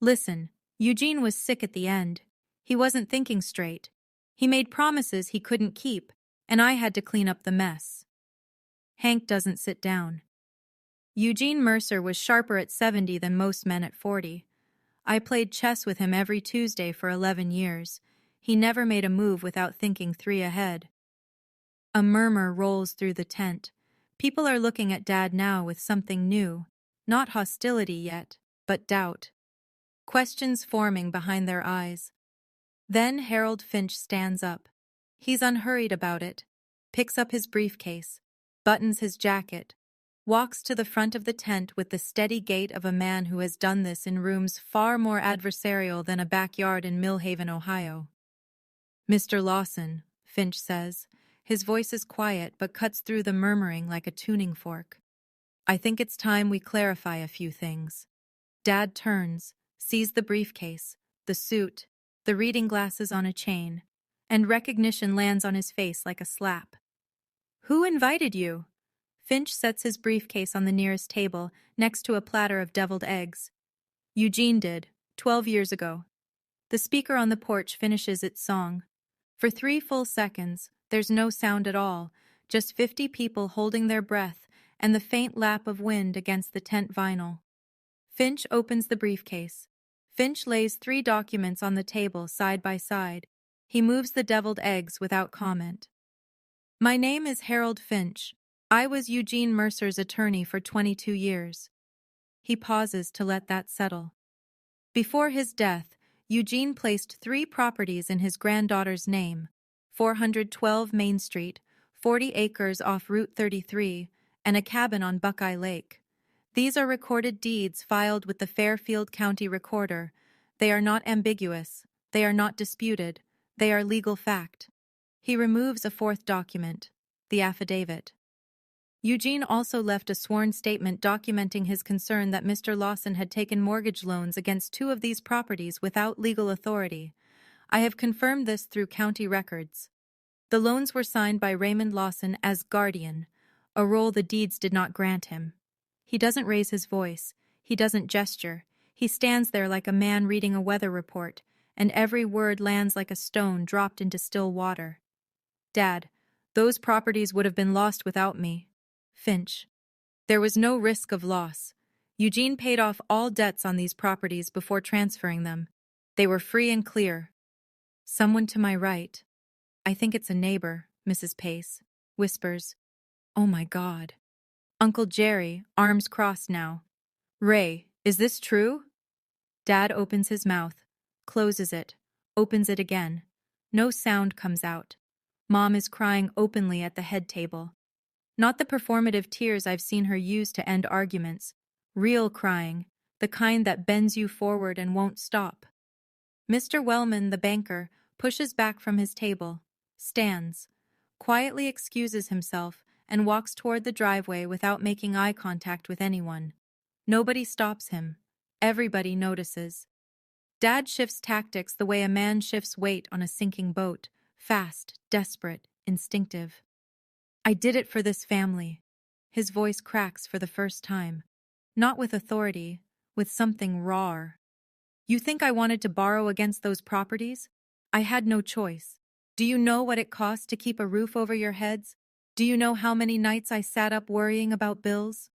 Listen, Eugene was sick at the end. He wasn't thinking straight. He made promises he couldn't keep, and I had to clean up the mess. Hank doesn't sit down. Eugene Mercer was sharper at 70 than most men at 40. I played chess with him every Tuesday for 11 years. He never made a move without thinking 3 ahead. A murmur rolls through the tent. People are looking at Dad now with something new. Not hostility yet, but doubt. Questions forming behind their eyes. Then Harold Finch stands up. He's unhurried about it, picks up his briefcase, buttons his jacket, walks to the front of the tent with the steady gait of a man who has done this in rooms far more adversarial than a backyard in Millhaven, Ohio. Mr. Lawson, Finch says. His voice is quiet but cuts through the murmuring like a tuning fork. I think it's time we clarify a few things. Dad turns, sees the briefcase, the suit, the reading glasses on a chain, and recognition lands on his face like a slap. Who invited you? Finch sets his briefcase on the nearest table, next to a platter of deviled eggs. Eugene did, 12 years ago. The speaker on the porch finishes its song. For 3 full seconds, there's no sound at all, just 50 people holding their breath and the faint lap of wind against the tent vinyl. Finch opens the briefcase. Finch lays 3 documents on the table side by side. He moves the deviled eggs without comment. My name is Harold Finch. I was Eugene Mercer's attorney for 22 years. He pauses to let that settle. Before his death, Eugene placed 3 properties in his granddaughter's name: 412 Main Street, 40 acres off Route 33, and a cabin on Buckeye Lake. These are recorded deeds filed with the Fairfield County Recorder. They are not ambiguous. They are not disputed. They are legal fact. He removes a 4th document, the affidavit. Eugene also left a sworn statement documenting his concern that Mr. Lawson had taken mortgage loans against 2 of these properties without legal authority. I have confirmed this through county records. The loans were signed by Raymond Lawson as guardian, a role the deeds did not grant him. He doesn't raise his voice. He doesn't gesture. He stands there like a man reading a weather report, and every word lands like a stone dropped into still water. Dad, those properties would have been lost without me. Finch. There was no risk of loss. Eugene paid off all debts on these properties before transferring them. They were free and clear. Someone to my right, I think it's a neighbor, Mrs. Pace, whispers, "Oh my God." Uncle Jerry, arms crossed now. "Ray, is this true?" Dad opens his mouth, closes it, opens it again. No sound comes out. Mom is crying openly at the head table. Not the performative tears I've seen her use to end arguments. Real crying, the kind that bends you forward and won't stop. Mr. Wellman, the banker, pushes back from his table, stands, quietly excuses himself, and walks toward the driveway without making eye contact with anyone. Nobody stops him. Everybody notices. Dad shifts tactics the way a man shifts weight on a sinking boat, fast, desperate, instinctive. I did it for this family. His voice cracks for the first time. Not with authority, with something raw. You think I wanted to borrow against those properties? I had no choice. Do you know what it costs to keep a roof over your heads? Do you know how many nights I sat up worrying about bills?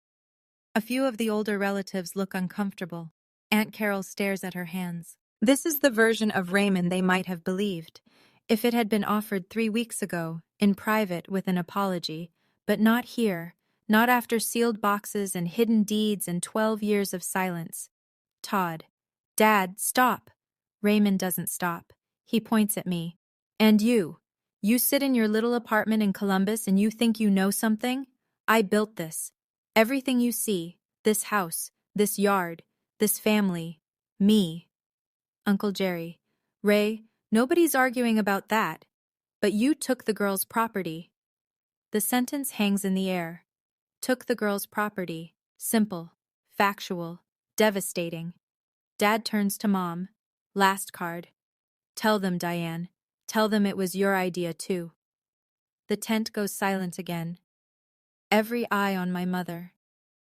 A few of the older relatives look uncomfortable. Aunt Carol stares at her hands. This is the version of Raymond they might have believed, if it had been offered 3 weeks ago, in private with an apology, but not here, not after sealed boxes and hidden deeds and 12 years of silence. Todd. Dad, stop. Raymond doesn't stop. He points at me. And you. You sit in your little apartment in Columbus and you think you know something? I built this. Everything you see, this house, this yard, this family, me. Uncle Jerry. Ray, nobody's arguing about that. But you took the girl's property. The sentence hangs in the air. Took the girl's property. Simple. Factual. Devastating. Dad turns to Mom. Last card. Tell them, Diane. Tell them it was your idea too. The tent goes silent again. Every eye on my mother.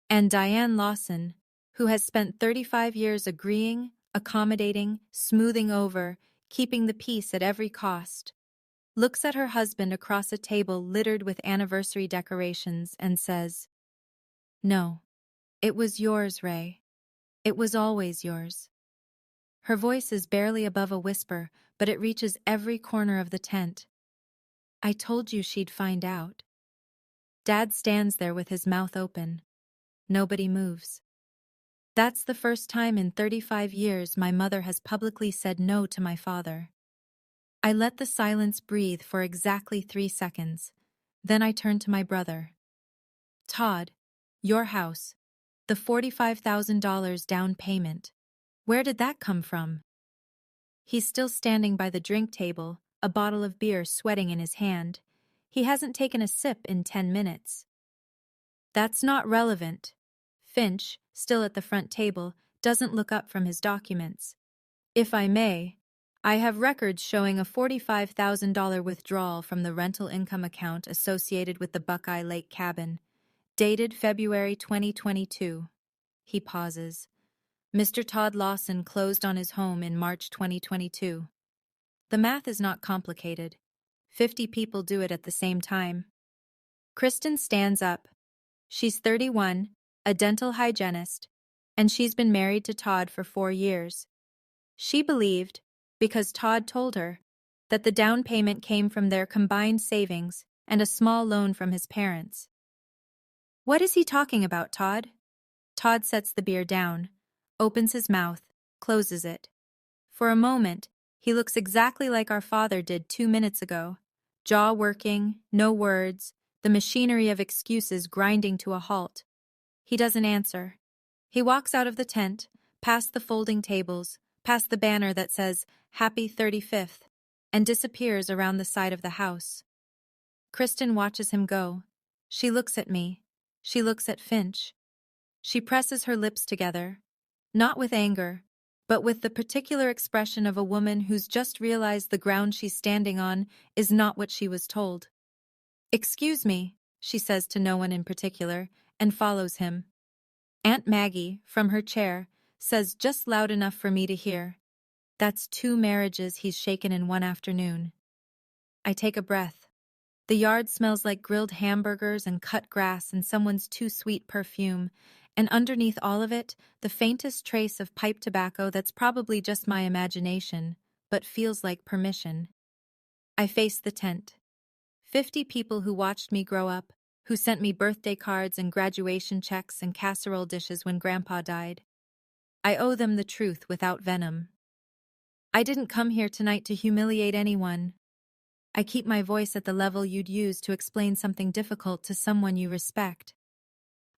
And Diane Lawson, who has spent 35 years agreeing, accommodating, smoothing over, keeping the peace at every cost, looks at her husband across a table littered with anniversary decorations and says, "No, it was yours, Ray. It was always yours." Her voice is barely above a whisper, but it reaches every corner of the tent. "I told you she'd find out." Dad stands there with his mouth open. Nobody moves. That's the first time in 35 years my mother has publicly said no to my father. I let the silence breathe for exactly 3 seconds. Then I turn to my brother. "Todd, your house, the $45,000 down payment. Where did that come from?" He's still standing by the drink table, a bottle of beer sweating in his hand. He hasn't taken a sip in 10 minutes. "That's not relevant." Finch, still at the front table, doesn't look up from his documents. "If I may, I have records showing a $45,000 withdrawal from the rental income account associated with the Buckeye Lake cabin, dated February 2022. He pauses. "Mr. Todd Lawson closed on his home in March 2022. The math is not complicated. 50 people do it at the same time." Kristen stands up. She's 31, a dental hygienist, and she's been married to Todd for 4 years. She believed, because Todd told her, that the down payment came from their combined savings and a small loan from his parents. "What is he talking about, Todd?" Todd sets the beer down, opens his mouth, closes it. For a moment, he looks exactly like our father did 2 minutes ago. Jaw working, no words, the machinery of excuses grinding to a halt. He doesn't answer. He walks out of the tent, past the folding tables, past the banner that says, "Happy 35th, and disappears around the side of the house. Kristen watches him go. She looks at me. She looks at Finch. She presses her lips together, not with anger, but with the particular expression of a woman who's just realized the ground she's standing on is not what she was told. "Excuse me," she says to no one in particular, and follows him. Aunt Maggie, from her chair, says just loud enough for me to hear, "That's 2 marriages he's shaken in one afternoon." I take a breath. The yard smells like grilled hamburgers and cut grass and someone's too sweet perfume, and underneath all of it, the faintest trace of pipe tobacco that's probably just my imagination, but feels like permission. I face the tent. 50 people who watched me grow up, who sent me birthday cards and graduation checks and casserole dishes when Grandpa died. I owe them the truth without venom. I didn't come here tonight to humiliate anyone. I keep my voice at the level you'd use to explain something difficult to someone you respect.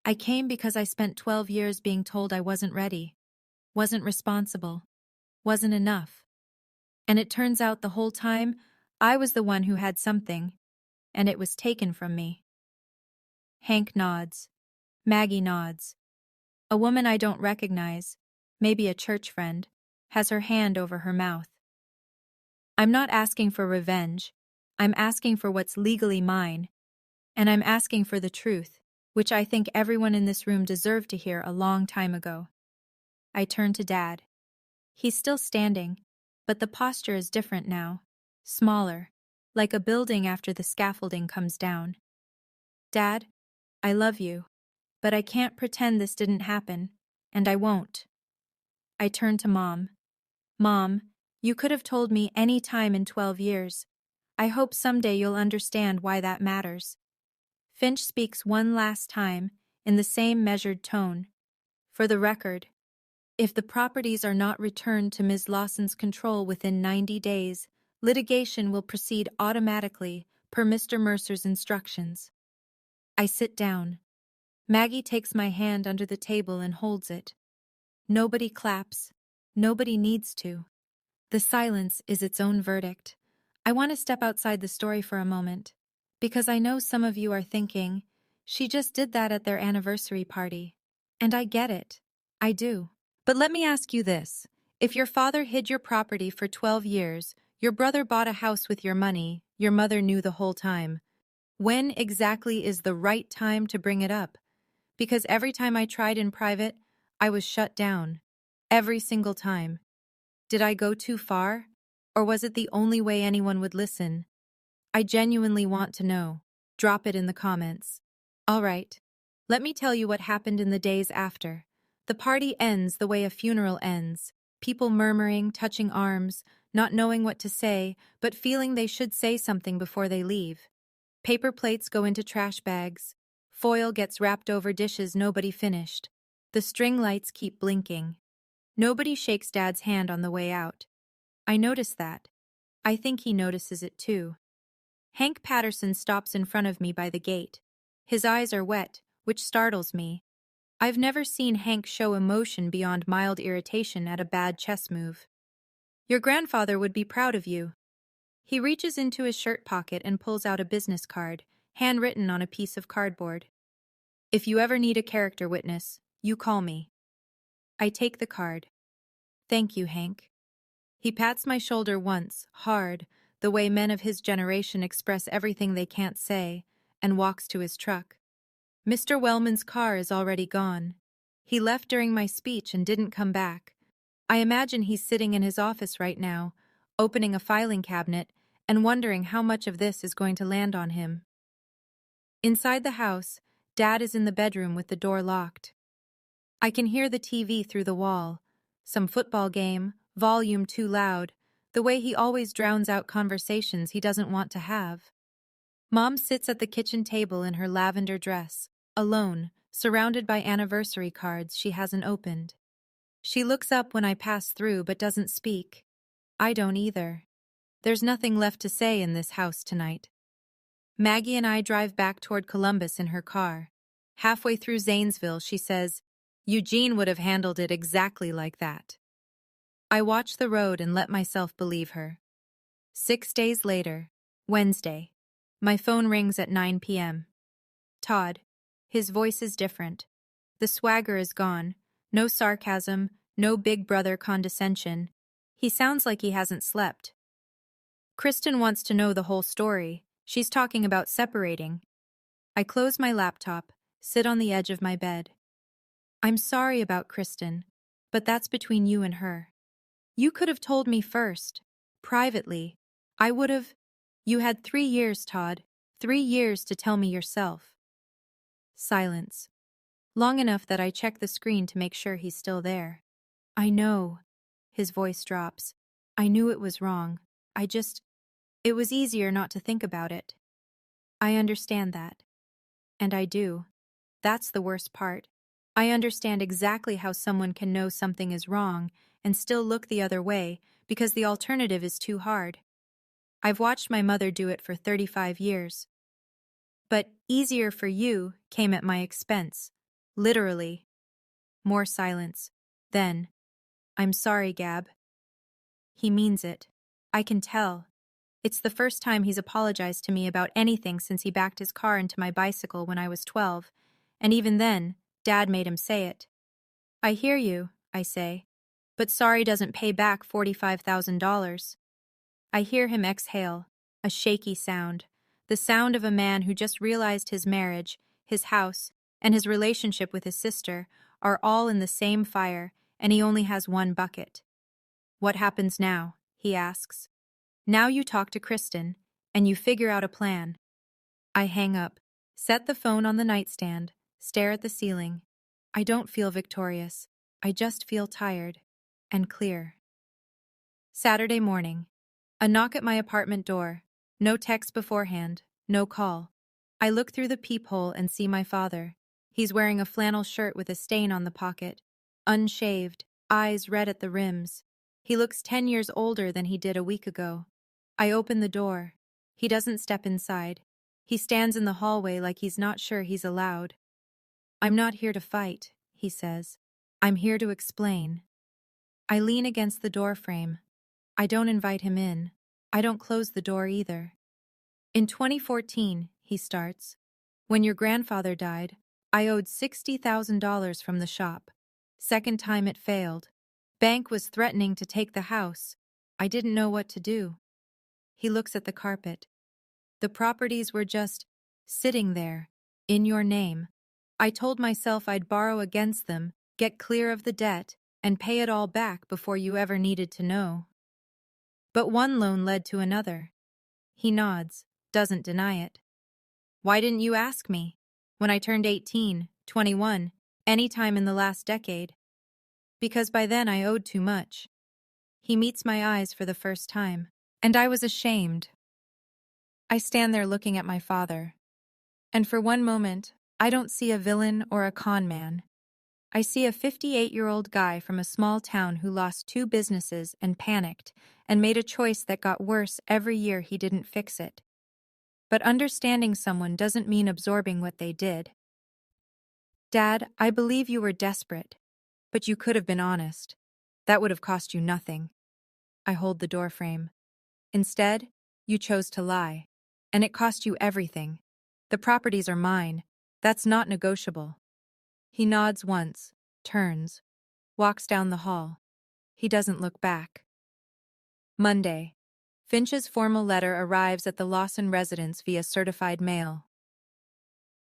I came because I spent 12 years being told I wasn't ready, wasn't responsible, wasn't enough. And it turns out the whole time, I was the one who had something, and it was taken from me. Hank nods. Maggie nods. A woman I don't recognize, maybe a church friend, has her hand over her mouth. I'm not asking for revenge. I'm asking for what's legally mine. And I'm asking for the truth, which I think everyone in this room deserved to hear a long time ago. I turn to Dad. He's still standing, but the posture is different now. Smaller, like a building after the scaffolding comes down. "Dad, I love you, but I can't pretend this didn't happen, and I won't." I turn to Mom. "Mom, you could have told me any time in 12 years. I hope someday you'll understand why that matters." Finch speaks one last time, in the same measured tone. "For the record, if the properties are not returned to Ms. Lawson's control within 90 days, litigation will proceed automatically per Mr. Mercer's instructions." I sit down. Maggie takes my hand under the table and holds it. Nobody claps. Nobody needs to. The silence is its own verdict. I want to step outside the story for a moment, Because I know some of you are thinking, she just did that at their anniversary party. And I get it. I do. But let me ask you this. If your father hid your property for 12 years, your brother bought a house with your money, your mother knew the whole time, when exactly is the right time to bring it up? Because every time I tried in private, I was shut down. Every single time. Did I go too far? Or was it the only way anyone would listen? I genuinely want to know. Drop it in the comments. All right. Let me tell you what happened in the days after. The party ends the way a funeral ends. People murmuring, touching arms, not knowing what to say, but feeling they should say something before they leave. Paper plates go into trash bags. Foil gets wrapped over dishes nobody finished. The string lights keep blinking. Nobody shakes Dad's hand on the way out. I notice that. I think he notices it too. Hank Patterson stops in front of me by the gate. His eyes are wet, which startles me. I've never seen Hank show emotion beyond mild irritation at a bad chess move. Your grandfather would be proud of you. He reaches into his shirt pocket and pulls out a business card, handwritten on a piece of cardboard. If you ever need a character witness, you call me. I take the card. Thank you, Hank. He pats my shoulder once, hard, the way men of his generation express everything they can't say, and walks to his truck. Mr. Wellman's car is already gone. He left during my speech and didn't come back. I imagine he's sitting in his office right now, opening a filing cabinet and wondering how much of this is going to land on him. Inside the house, Dad is in the bedroom with the door locked. I can hear the TV through the wall. Some football game, volume too loud, the way he always drowns out conversations he doesn't want to have. Mom sits at the kitchen table in her lavender dress, alone, surrounded by anniversary cards she hasn't opened. She looks up when I pass through but doesn't speak. I don't either. There's nothing left to say in this house tonight. Maggie and I drive back toward Columbus in her car. Halfway through Zanesville, she says, Eugene would have handled it exactly like that. I watch the road and let myself believe her. 6 days later, Wednesday, my phone rings at 9 p.m. Todd. His voice is different. The swagger is gone. No sarcasm, no big brother condescension. He sounds like he hasn't slept. Kristen wants to know the whole story. She's talking about separating. I close my laptop, sit on the edge of my bed. I'm sorry about Kristen, but that's between you and her. You could have told me first, privately. I would have. You had 3 years, Todd. 3 years to tell me yourself. Silence. Long enough that I check the screen to make sure he's still there. I know. His voice drops. I knew it was wrong. It was easier not to think about it. I understand that. And I do. That's the worst part. I understand exactly how someone can know something is wrong and still look the other way because the alternative is too hard. I've watched my mother do it for 35 years. But easier for you came at my expense. Literally. More silence. Then, I'm sorry, Gab. He means it. I can tell. It's the first time he's apologized to me about anything since he backed his car into my bicycle when I was 12, and even then, Dad made him say it. I hear you, I say, but sorry doesn't pay back $45,000. I hear him exhale, a shaky sound, the sound of a man who just realized his marriage, his house, and his relationship with his sister are all in the same fire, and he only has one bucket. What happens now? He asks. Now you talk to Kristen, and you figure out a plan. I hang up, set the phone on the nightstand, stare at the ceiling. I don't feel victorious. I just feel tired and clear. Saturday morning. A knock at my apartment door. No text beforehand, no call. I look through the peephole and see my father. He's wearing a flannel shirt with a stain on the pocket. Unshaved, eyes red at the rims. He looks 10 years older than he did a week ago. I open the door. He doesn't step inside. He stands in the hallway like he's not sure he's allowed. I'm not here to fight, he says. I'm here to explain. I lean against the doorframe. I don't invite him in. I don't close the door either. In 2014, he starts. When your grandfather died, I owed $60,000 from the shop. Second time it failed. Bank was threatening to take the house. I didn't know what to do. He looks at the carpet. The properties were just sitting there, in your name. I told myself I'd borrow against them, get clear of the debt, and pay it all back before you ever needed to know. But one loan led to another. He nods, doesn't deny it. Why didn't you ask me? When I turned 18, 21, any time in the last decade? Because by then I owed too much. He meets my eyes for the first time, and I was ashamed. I stand there looking at my father, and for one moment, I don't see a villain or a con man. I see a 58-year-old guy from a small town who lost 2 businesses and panicked and made a choice that got worse every year he didn't fix it. But understanding someone doesn't mean absorbing what they did. Dad, I believe you were desperate, but you could have been honest. That would have cost you nothing. I hold the doorframe. Instead, you chose to lie, and it cost you everything. The properties are mine. That's not negotiable. He nods once, turns, walks down the hall. He doesn't look back. Monday. Finch's formal letter arrives at the Lawson residence via certified mail.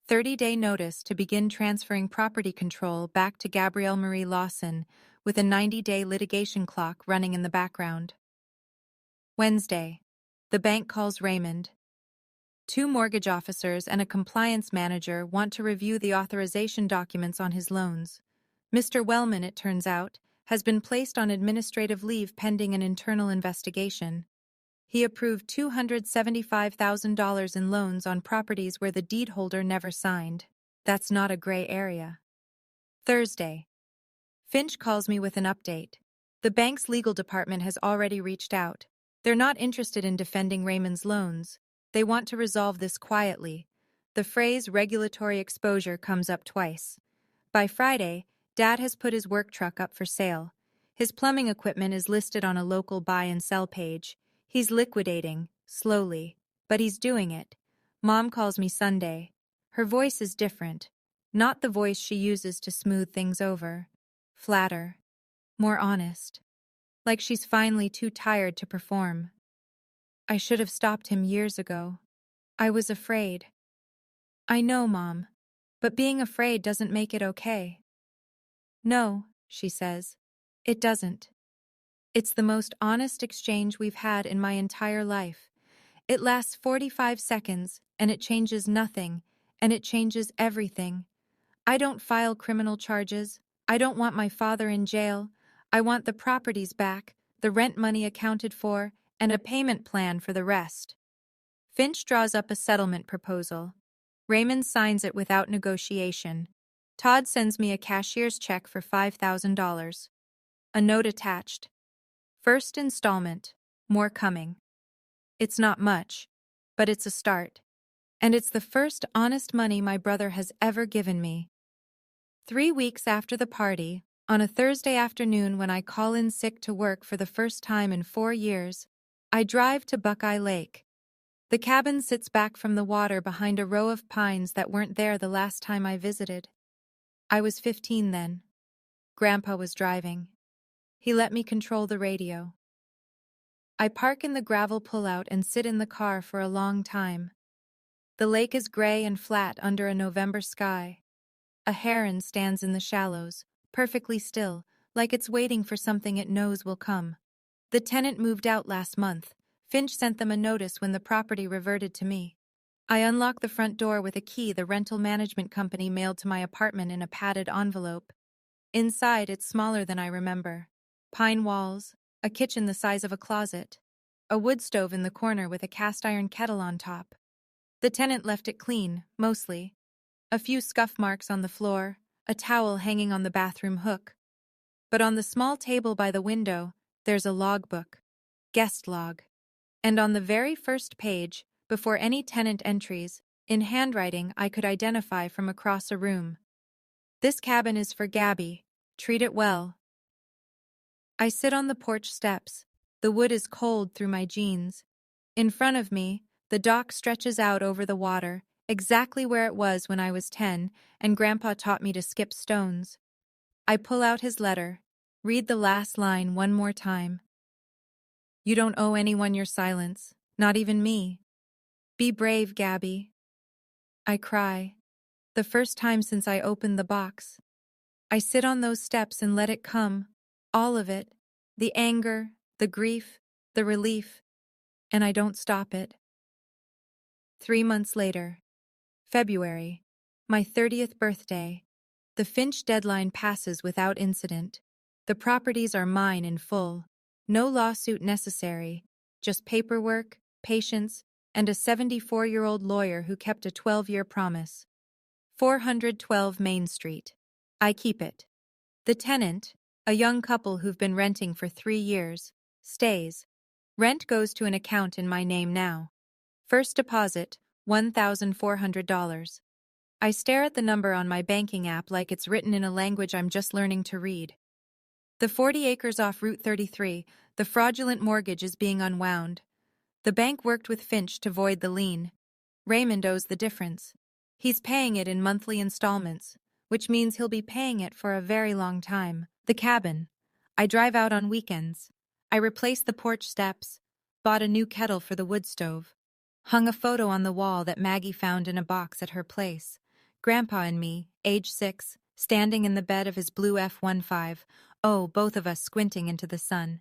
30-day notice to begin transferring property control back to Gabrielle Marie Lawson, with a 90-day litigation clock running in the background. Wednesday. The bank calls Raymond. 2 mortgage officers and a compliance manager want to review the authorization documents on his loans. Mr. Wellman, it turns out, has been placed on administrative leave pending an internal investigation. He approved $275,000 in loans on properties where the deed holder never signed. That's not a gray area. Thursday. Finch calls me with an update. The bank's legal department has already reached out. They're not interested in defending Raymond's loans. They want to resolve this quietly. The phrase regulatory exposure comes up twice. By Friday, Dad has put his work truck up for sale. His plumbing equipment is listed on a local buy and sell page. He's liquidating, slowly, but he's doing it. Mom calls me Sunday. Her voice is different. Not the voice she uses to smooth things over. Flatter. More honest. Like she's finally too tired to perform. I should have stopped him years ago. I was afraid. I know, Mom, but being afraid doesn't make it okay. No, she says. It doesn't. It's the most honest exchange we've had in my entire life. It lasts 45 seconds, and it changes nothing, and it changes everything. I don't file criminal charges. I don't want my father in jail. I want the properties back, the rent money accounted for, and a payment plan for the rest. Finch draws up a settlement proposal. Raymond signs it without negotiation. Todd sends me a cashier's check for $5,000. A note attached. First installment. More coming. It's not much, but it's a start. And it's the first honest money my brother has ever given me. 3 weeks after the party, on a Thursday afternoon when I call in sick to work for the first time in 4 years, I drive to Buckeye Lake. The cabin sits back from the water behind a row of pines that weren't there the last time I visited. I was 15 then. Grandpa was driving. He let me control the radio. I park in the gravel pullout and sit in the car for a long time. The lake is gray and flat under a November sky. A heron stands in the shallows, perfectly still, like it's waiting for something it knows will come. The tenant moved out last month. Finch sent them a notice when the property reverted to me. I unlock the front door with a key the rental management company mailed to my apartment in a padded envelope. Inside, it's smaller than I remember. Pine walls, a kitchen the size of a closet, a wood stove in the corner with a cast-iron kettle on top. The tenant left it clean, mostly. A few scuff marks on the floor, a towel hanging on the bathroom hook. But on the small table by the window, there's a logbook. Guest log. And on the very first page, before any tenant entries, in handwriting I could identify from across a room. This cabin is for Gabby. Treat it well. I sit on the porch steps. The wood is cold through my jeans. In front of me, the dock stretches out over the water, exactly where it was when I was 10, and Grandpa taught me to skip stones. I pull out his letter, read the last line one more time. You don't owe anyone your silence, not even me. Be brave, Gabby. I cry. The first time since I opened the box. I sit on those steps and let it come. All of it. The anger, the grief, the relief. And I don't stop it. 3 months later. February. My 30th birthday. The Finch deadline passes without incident. The properties are mine in full. No lawsuit necessary. Just paperwork, patience, and a 74-year-old lawyer who kept a 12-year promise. 412 Main Street. I keep it. The tenant, a young couple who've been renting for 3 years, stays. Rent goes to an account in my name now. First deposit, $1,400. I stare at the number on my banking app like it's written in a language I'm just learning to read. The 40 acres off Route 33, the fraudulent mortgage is being unwound. The bank worked with Finch to void the lien. Raymond owes the difference. He's paying it in monthly installments, which means he'll be paying it for a very long time. The cabin. I drive out on weekends. I replaced the porch steps, bought a new kettle for the wood stove, hung a photo on the wall that Maggie found in a box at her place. Grandpa and me, age 6, standing in the bed of his blue F-15, both of us squinting into the sun.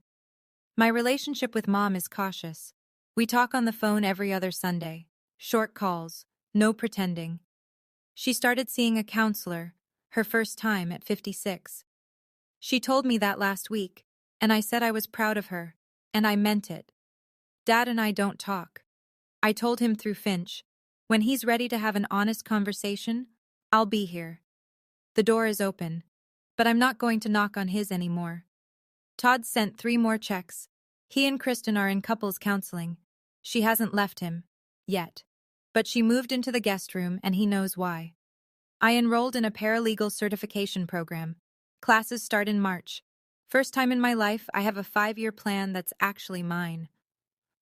My relationship with Mom is cautious. We talk on the phone every other Sunday. Short calls, no pretending. She started seeing a counselor, her first time at 56. She told me that last week, and I said I was proud of her, and I meant it. Dad and I don't talk. I told him through Finch, when he's ready to have an honest conversation, I'll be here. The door is open, but I'm not going to knock on his anymore. Todd sent 3 more checks. He and Kristen are in couples counseling. She hasn't left him. Yet. But she moved into the guest room, and he knows why. I enrolled in a paralegal certification program. Classes start in March. First time in my life, I have a 5-year plan that's actually mine.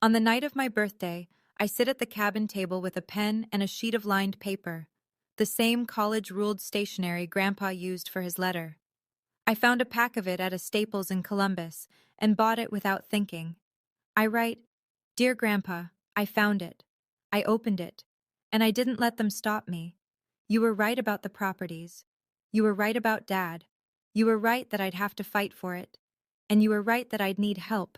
On the night of my birthday, I sit at the cabin table with a pen and a sheet of lined paper, the same college-ruled stationery Grandpa used for his letter. I found a pack of it at a Staples in Columbus and bought it without thinking. I write, "Dear Grandpa, I found it. I opened it, and I didn't let them stop me. You were right about the properties. You were right about Dad. You were right that I'd have to fight for it. And you were right that I'd need help.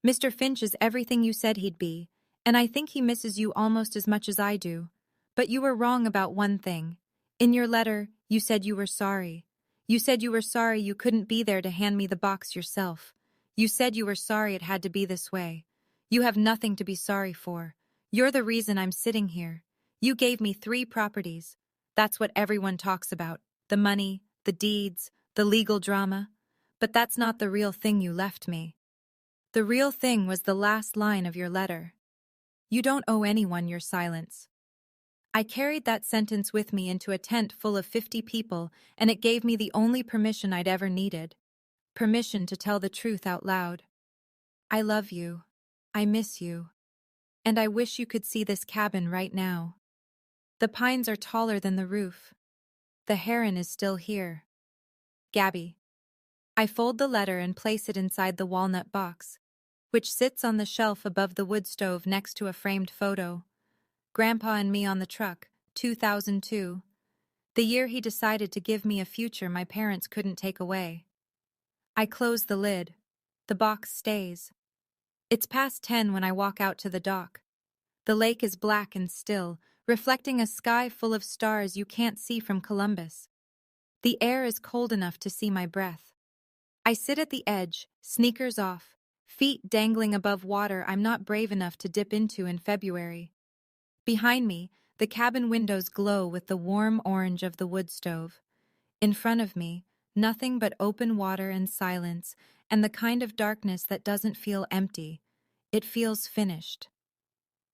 Mr. Finch is everything you said he'd be, and I think he misses you almost as much as I do. But you were wrong about one thing. In your letter, you said you were sorry. You said you were sorry you couldn't be there to hand me the box yourself. You said you were sorry it had to be this way. You have nothing to be sorry for. You're the reason I'm sitting here. You gave me 3 properties. That's what everyone talks about. The money, the deeds, the legal drama. But that's not the real thing you left me. The real thing was the last line of your letter. You don't owe anyone your silence. I carried that sentence with me into a tent full of 50 people, and it gave me the only permission I'd ever needed. Permission to tell the truth out loud. I love you. I miss you. And I wish you could see this cabin right now. The pines are taller than the roof. The heron is still here. Gabby. I fold the letter and place it inside the walnut box, which sits on the shelf above the wood stove next to a framed photo. Grandpa and me on the truck, 2002. The year he decided to give me a future my parents couldn't take away. I close the lid. The box stays. It's past 10 when I walk out to the dock. The lake is black and still, reflecting a sky full of stars you can't see from Columbus. The air is cold enough to see my breath. I sit at the edge, sneakers off, feet dangling above water I'm not brave enough to dip into in February. Behind me, the cabin windows glow with the warm orange of the wood stove. In front of me, nothing but open water and silence, and the kind of darkness that doesn't feel empty. It feels finished.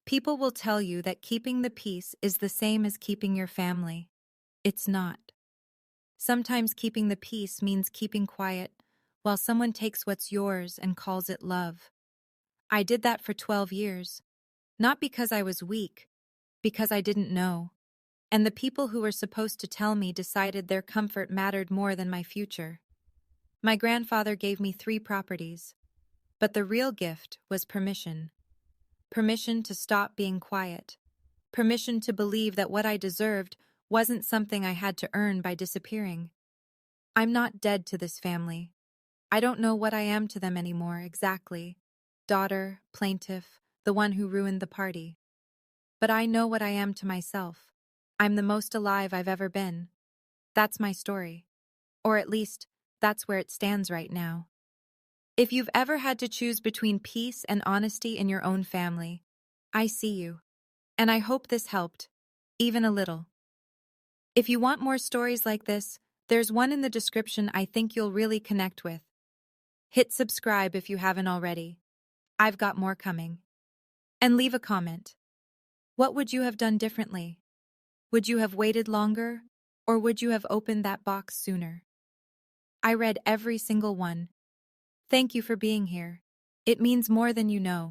People will tell you that keeping the peace is the same as keeping your family. It's not. Sometimes keeping the peace means keeping quiet, while someone takes what's yours and calls it love. I did that for 12 years. Not because I was weak, because I didn't know. And the people who were supposed to tell me decided their comfort mattered more than my future. My grandfather gave me 3 properties, but the real gift was permission. Permission to stop being quiet. Permission to believe that what I deserved wasn't something I had to earn by disappearing. I'm not dead to this family. I don't know what I am to them anymore, exactly. Daughter, plaintiff, the one who ruined the party. But I know what I am to myself. I'm the most alive I've ever been. That's my story. Or at least, that's where it stands right now. If you've ever had to choose between peace and honesty in your own family, I see you. And I hope this helped, even a little. If you want more stories like this, there's one in the description I think you'll really connect with. Hit subscribe if you haven't already. I've got more coming. And leave a comment. What would you have done differently? Would you have waited longer, or would you have opened that box sooner? I read every single one. Thank you for being here. It means more than you know.